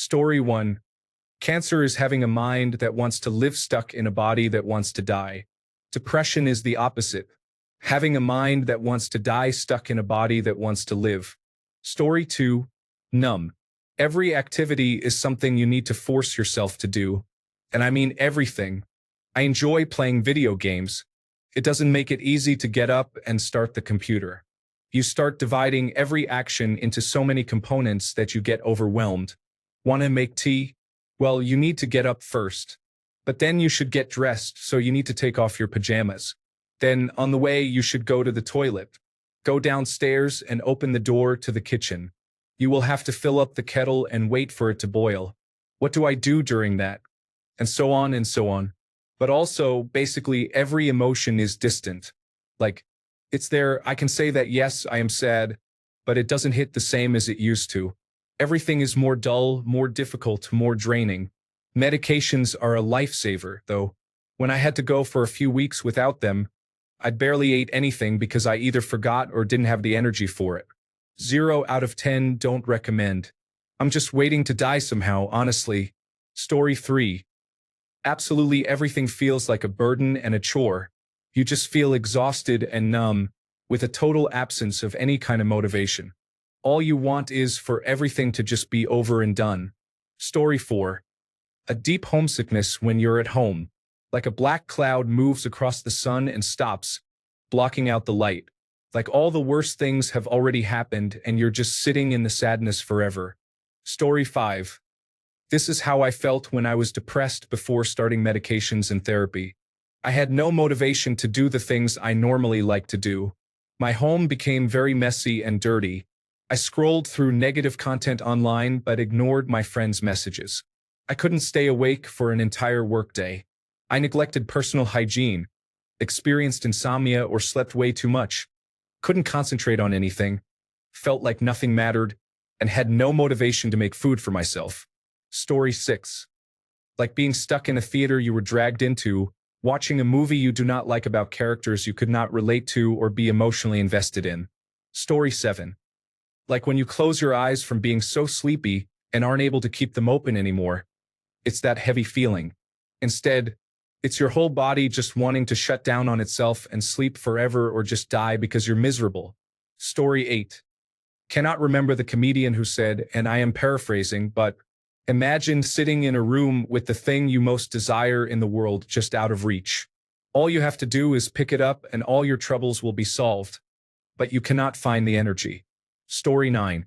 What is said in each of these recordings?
Story 1. Cancer is having a mind that wants to live stuck in a body that wants to die. Depression is the opposite. Having a mind that wants to die stuck in a body that wants to live. Story 2. Numb. Every activity is something you need to force yourself to do. And I mean everything. I enjoy playing video games. It doesn't make it easy to get up and start the computer. You start dividing every action into so many components that you get overwhelmed. Want to make tea? Well, you need to get up first. But then you should get dressed, so you need to take off your pajamas. Then, on the way, you should go to the toilet. Go downstairs and open the door to the kitchen. You will have to fill up the kettle and wait for it to boil. What do I do during that? And so on and so on. But also, basically, every emotion is distant. Like, it's there, I can say that yes, I am sad, but it doesn't hit the same as it used to. Everything is more dull, more difficult, more draining. Medications are a lifesaver, though. When I had to go for a few weeks without them, I barely ate anything because I either forgot or didn't have the energy for it. 0 out of 10 don't recommend. I'm just waiting to die somehow, honestly. Story 3. Absolutely everything feels like a burden and a chore. You just feel exhausted and numb, with a total absence of any kind of motivation. All you want is for everything to just be over and done. Story 4. A deep homesickness when you're at home. Like a black cloud moves across the sun and stops, blocking out the light. Like all the worst things have already happened and you're just sitting in the sadness forever. Story 5. This is how I felt when I was depressed before starting medications and therapy. I had no motivation to do the things I normally like to do. My home became very messy and dirty. I scrolled through negative content online but ignored my friends' messages. I couldn't stay awake for an entire workday. I neglected personal hygiene, experienced insomnia or slept way too much, couldn't concentrate on anything, felt like nothing mattered, and had no motivation to make food for myself. Story 6. Like being stuck in a theater you were dragged into, watching a movie you do not like about characters you could not relate to or be emotionally invested in. Story 7. Like when you close your eyes from being so sleepy and aren't able to keep them open anymore. It's that heavy feeling. Instead, it's your whole body just wanting to shut down on itself and sleep forever or just die because you're miserable. Story 8. Cannot remember the comedian who said, and I am paraphrasing, but imagine sitting in a room with the thing you most desire in the world just out of reach. All you have to do is pick it up and all your troubles will be solved. But you cannot find the energy. Story 9.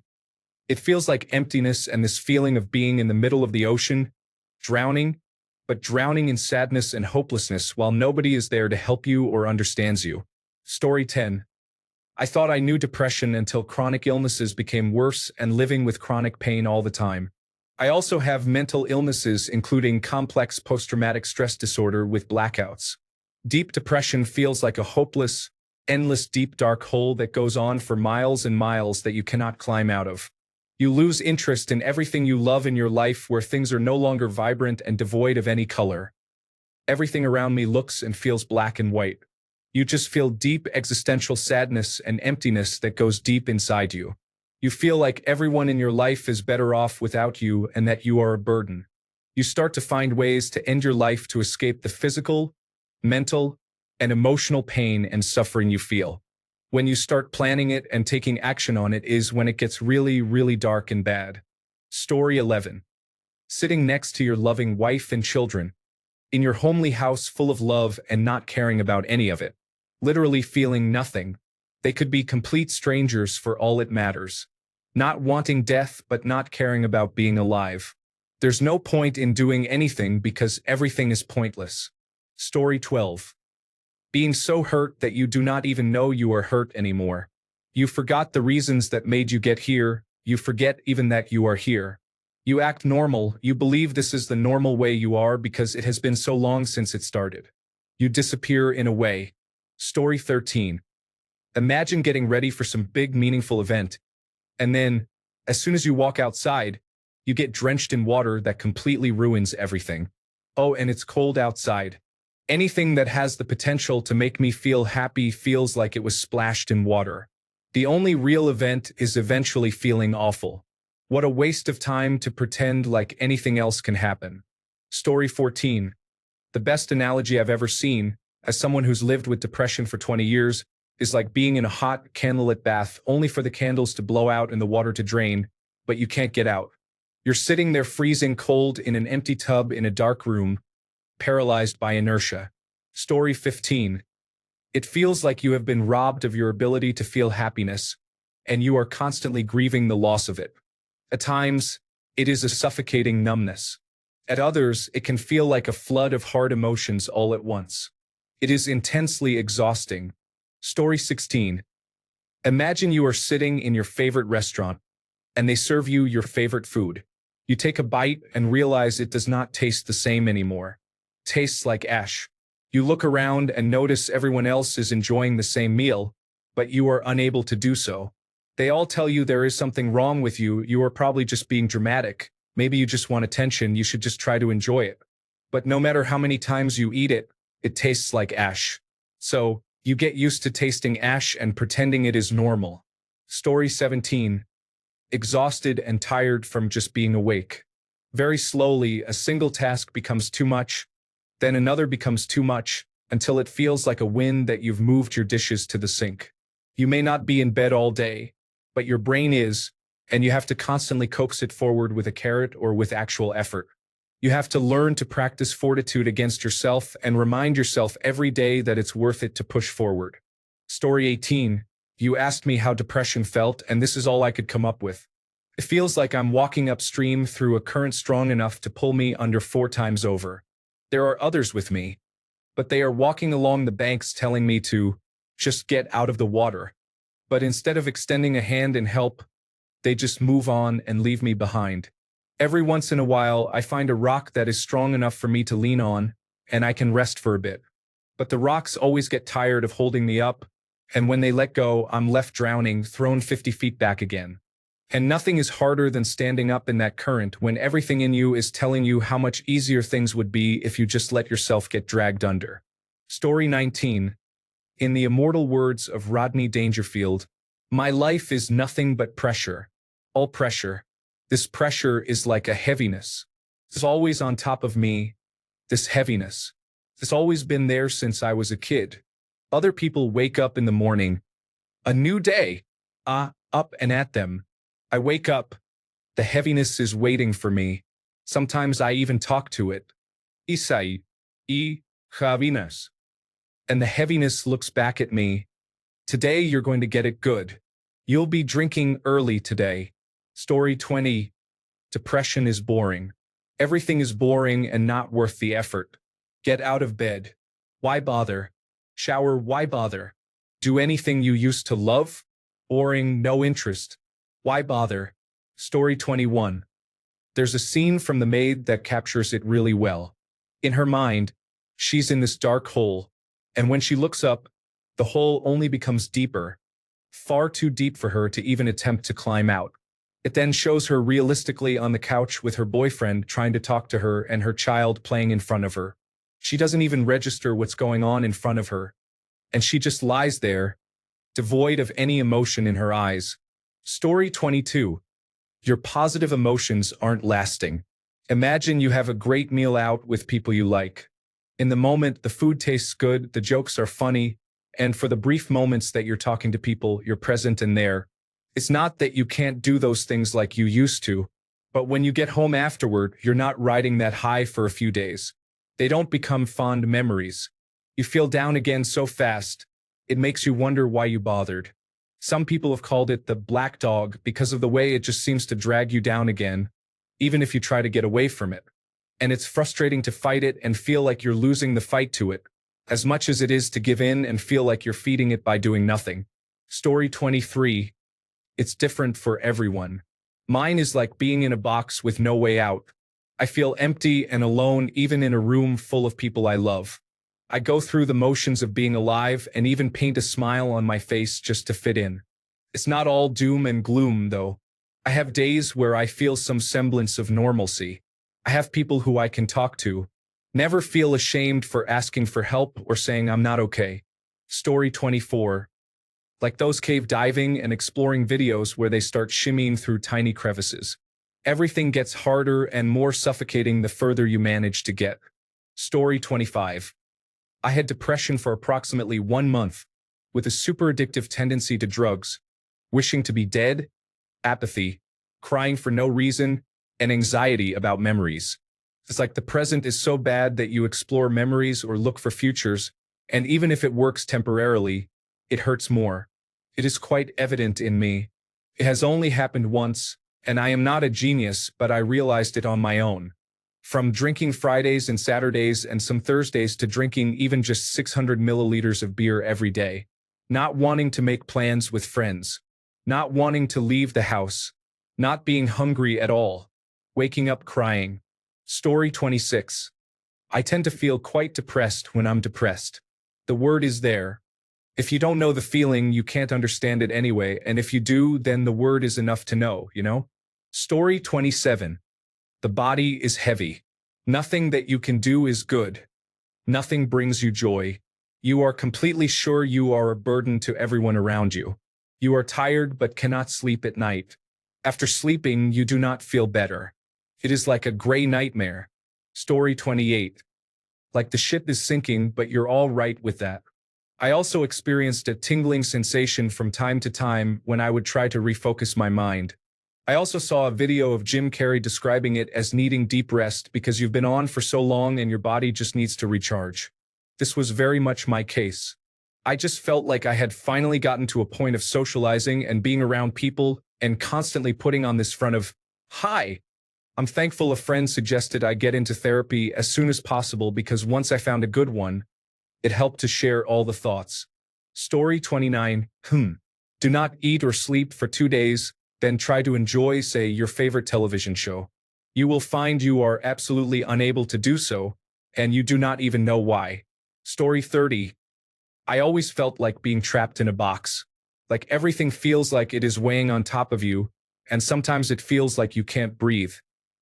It feels like emptiness and this feeling of being in the middle of the ocean, drowning, but drowning in sadness and hopelessness while nobody is there to help you or understands you. Story 10. I thought I knew depression until chronic illnesses became worse and living with chronic pain all the time. I also have mental illnesses including complex post-traumatic stress disorder with blackouts. Deep depression feels like a hopeless, endless deep dark hole that goes on for miles and miles that you cannot climb out of. You lose interest in everything you love in your life where things are no longer vibrant and devoid of any color. Everything around me looks and feels black and white. You just feel deep existential sadness and emptiness that goes deep inside you. You feel like everyone in your life is better off without you and that you are a burden. You start to find ways to end your life to escape the physical, mental, and emotional pain and suffering you feel. When you start planning it and taking action on it is when it gets really, really dark and bad. Story 11. Sitting next to your loving wife and children, in your homely house full of love and not caring about any of it. Literally feeling nothing. They could be complete strangers for all it matters. Not wanting death but not caring about being alive. There's no point in doing anything because everything is pointless. Story 12. Being so hurt that you do not even know you are hurt anymore. You forgot the reasons that made you get here, you forget even that you are here. You act normal, you believe this is the normal way you are because it has been so long since it started. You disappear in a way. Story 13. Imagine getting ready for some big meaningful event, and then, as soon as you walk outside, you get drenched in water that completely ruins everything. Oh, and it's cold outside. Anything that has the potential to make me feel happy feels like it was splashed in water. The only real event is eventually feeling awful. What a waste of time to pretend like anything else can happen. Story 14. The best analogy I've ever seen, as someone who's lived with depression for 20 years, is like being in a hot, candlelit bath only for the candles to blow out and the water to drain, but you can't get out. You're sitting there freezing cold in an empty tub in a dark room, paralyzed by inertia. Story 15. It feels like you have been robbed of your ability to feel happiness, and you are constantly grieving the loss of it. At times, it is a suffocating numbness. At others, it can feel like a flood of hard emotions all at once. It is intensely exhausting. Story 16. Imagine you are sitting in your favorite restaurant, and they serve you your favorite food. You take a bite and realize it does not taste the same anymore. Tastes like ash. You look around and notice everyone else is enjoying the same meal, but you are unable to do so. They all tell you there is something wrong with you. You are probably just being dramatic. Maybe you just want attention. You should just try to enjoy it. But no matter how many times you eat it, it tastes like ash. So, you get used to tasting ash and pretending it is normal. Story 17. Exhausted and tired from just being awake. Very slowly, a single task becomes too much, then another becomes too much, until it feels like a win that you've moved your dishes to the sink. You may not be in bed all day, but your brain is, and you have to constantly coax it forward with a carrot or with actual effort. You have to learn to practice fortitude against yourself and remind yourself every day that it's worth it to push forward. Story 18. You asked me how depression felt, and this is all I could come up with. It feels like I'm walking upstream through a current strong enough to pull me under 4 times over. There are others with me, but they are walking along the banks telling me to just get out of the water. But instead of extending a hand in help, they just move on and leave me behind. Every once in a while, I find a rock that is strong enough for me to lean on, and I can rest for a bit. But the rocks always get tired of holding me up, and when they let go, I'm left drowning, thrown 50 feet back again. And nothing is harder than standing up in that current when everything in you is telling you how much easier things would be if you just let yourself get dragged under. Story 19. In the immortal words of Rodney Dangerfield, my life is nothing but pressure. All pressure. This pressure is like a heaviness. It's always on top of me, this heaviness. It's always been there since I was a kid. Other people wake up in the morning. A new day. Up and at them. I wake up. The heaviness is waiting for me. Sometimes I even talk to it. Isai. Javinas. And the heaviness looks back at me. Today you're going to get it good. You'll be drinking early today. Story 20. Depression is boring. Everything is boring and not worth the effort. Get out of bed. Why bother? Shower, why bother? Do anything you used to love? Boring, no interest. Why bother? Story 21. There's a scene from The Maid that captures it really well. In her mind, she's in this dark hole, and when she looks up, the hole only becomes deeper, far too deep for her to even attempt to climb out. It then shows her realistically on the couch with her boyfriend trying to talk to her and her child playing in front of her. She doesn't even register what's going on in front of her, and she just lies there, devoid of any emotion in her eyes. Story 22. Your positive emotions aren't lasting. Imagine you have a great meal out with people you like. In the moment, the food tastes good, the jokes are funny, and for the brief moments that you're talking to people, you're present and there. It's not that you can't do those things like you used to, but when you get home afterward, you're not riding that high for a few days. They don't become fond memories. You feel down again so fast, it makes you wonder why you bothered. Some people have called it the black dog because of the way it just seems to drag you down again, even if you try to get away from it. And it's frustrating to fight it and feel like you're losing the fight to it, as much as it is to give in and feel like you're feeding it by doing nothing. Story 23. It's different for everyone. Mine is like being in a box with no way out. I feel empty and alone even in a room full of people I love. I go through the motions of being alive and even paint a smile on my face just to fit in. It's not all doom and gloom, though. I have days where I feel some semblance of normalcy. I have people who I can talk to. Never feel ashamed for asking for help or saying I'm not okay. Story 24. like those cave diving and exploring videos where they start shimmying through tiny crevices. Everything gets harder and more suffocating the further you manage to get. Story 25. I had depression for approximately 1 month, with a super addictive tendency to drugs, wishing to be dead, apathy, crying for no reason, and anxiety about memories. It's like the present is so bad that you explore memories or look for futures, and even if it works temporarily, it hurts more. It is quite evident in me. It has only happened once, and I am not a genius, but I realized it on my own. From drinking Fridays and Saturdays and some Thursdays to drinking even just 600 milliliters of beer every day. Not wanting to make plans with friends. Not wanting to leave the house. Not being hungry at all. Waking up crying. Story 26. I tend to feel quite depressed when I'm depressed. The word is there. If you don't know the feeling, you can't understand it anyway, and if you do, then the word is enough to know, you know? Story 27. The body is heavy. Nothing that you can do is good. Nothing brings you joy. You are completely sure you are a burden to everyone around you. You are tired but cannot sleep at night. After sleeping, you do not feel better. It is like a gray nightmare. Story 28. Like the ship is sinking, but you're all right with that. I also experienced a tingling sensation from time to time when I would try to refocus my mind. I also saw a video of Jim Carrey describing it as needing deep rest because you've been on for so long and your body just needs to recharge. This was very much my case. I just felt like I had finally gotten to a point of socializing and being around people and constantly putting on this front of, "Hi." I'm thankful a friend suggested I get into therapy as soon as possible because once I found a good one, it helped to share all the thoughts. Story 29. Do not eat or sleep for 2 days, then try to enjoy, say, your favorite television show. You will find you are absolutely unable to do so, and you do not even know why. Story 30. I always felt like being trapped in a box. Like everything feels like it is weighing on top of you, and sometimes it feels like you can't breathe.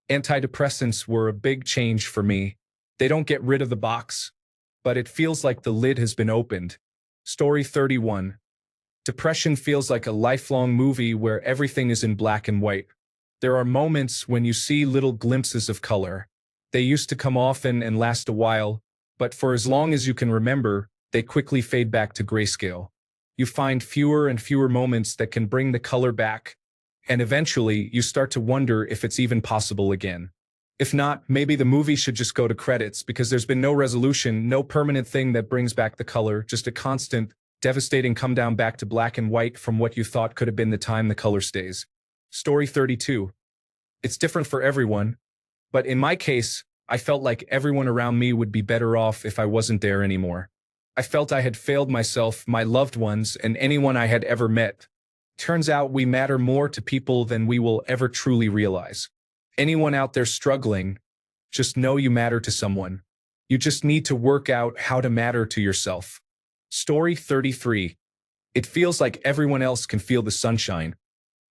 Antidepressants were a big change for me. They don't get rid of the box, but it feels like the lid has been opened. Story 31. Depression feels like a lifelong movie where everything is in black and white. There are moments when you see little glimpses of color. They used to come often and last a while, but for as long as you can remember, they quickly fade back to grayscale. You find fewer and fewer moments that can bring the color back, and eventually you start to wonder if it's even possible again. If not, maybe the movie should just go to credits because there's been no resolution, no permanent thing that brings back the color, just a constant, devastating come down back to black and white from what you thought could have been the time the color stays. Story 32. It's different for everyone, but in my case, I felt like everyone around me would be better off if I wasn't there anymore. I felt I had failed myself, my loved ones, and anyone I had ever met. Turns out we matter more to people than we will ever truly realize. Anyone out there struggling, just know you matter to someone. You just need to work out how to matter to yourself. Story 33. It feels like everyone else can feel the sunshine,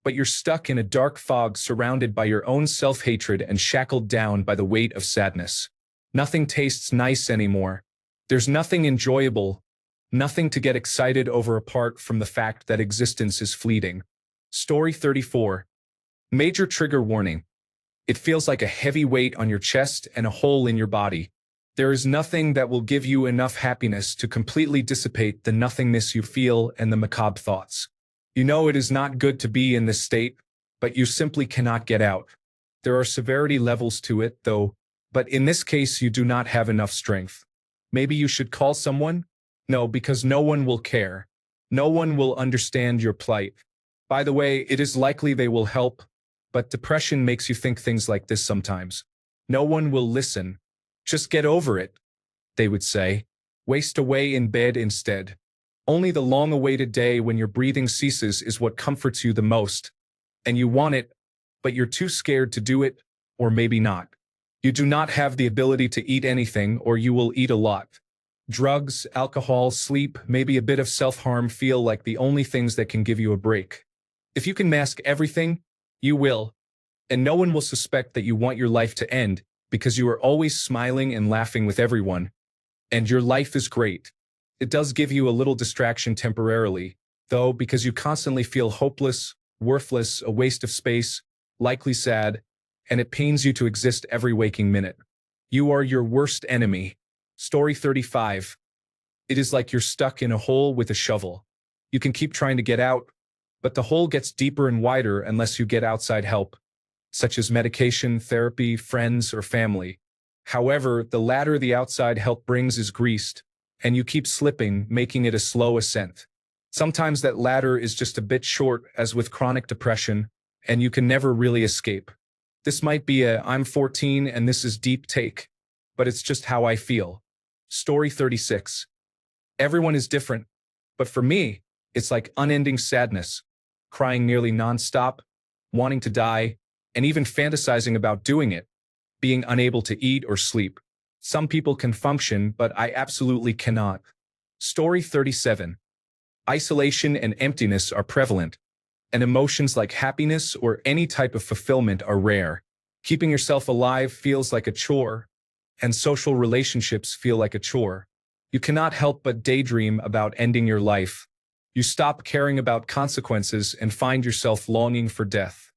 but you're stuck in a dark fog surrounded by your own self-hatred and shackled down by the weight of sadness. Nothing tastes nice anymore. There's nothing enjoyable, nothing to get excited over apart from the fact that existence is fleeting. Story 34. Major trigger warning. It feels like a heavy weight on your chest and a hole in your body. There is nothing that will give you enough happiness to completely dissipate the nothingness you feel and the macabre thoughts. You know it is not good to be in this state, but you simply cannot get out. There are severity levels to it, though, but in this case you do not have enough strength. Maybe you should call someone? No, because no one will care. No one will understand your plight. By the way, it is likely they will help, but depression makes you think things like this sometimes. No one will listen. Just get over it, they would say. Waste away in bed instead. Only the long-awaited day when your breathing ceases is what comforts you the most. And you want it, but you're too scared to do it, or maybe not. You do not have the ability to eat anything, or you will eat a lot. Drugs, alcohol, sleep, maybe a bit of self-harm feel like the only things that can give you a break. If you can mask everything, you will. And no one will suspect that you want your life to end because you are always smiling and laughing with everyone. And your life is great. It does give you a little distraction temporarily, though, because you constantly feel hopeless, worthless, a waste of space, likely sad, and it pains you to exist every waking minute. You are your worst enemy. Story 35. It is like you're stuck in a hole with a shovel. You can keep trying to get out, but the hole gets deeper and wider unless you get outside help, such as medication, therapy, friends, or family. However, the ladder the outside help brings is greased, and you keep slipping, making it a slow ascent. Sometimes that ladder is just a bit short, as with chronic depression, and you can never really escape. This might be a "I'm 14 and this is deep" take, but it's just how I feel. Story 36. Everyone is different, but for me, it's like unending sadness, crying nearly nonstop, wanting to die, and even fantasizing about doing it, being unable to eat or sleep. Some people can function, but I absolutely cannot. Story 37. Isolation and emptiness are prevalent, and emotions like happiness or any type of fulfillment are rare. Keeping yourself alive feels like a chore, and social relationships feel like a chore. You cannot help but daydream about ending your life. You stop caring about consequences and find yourself longing for death.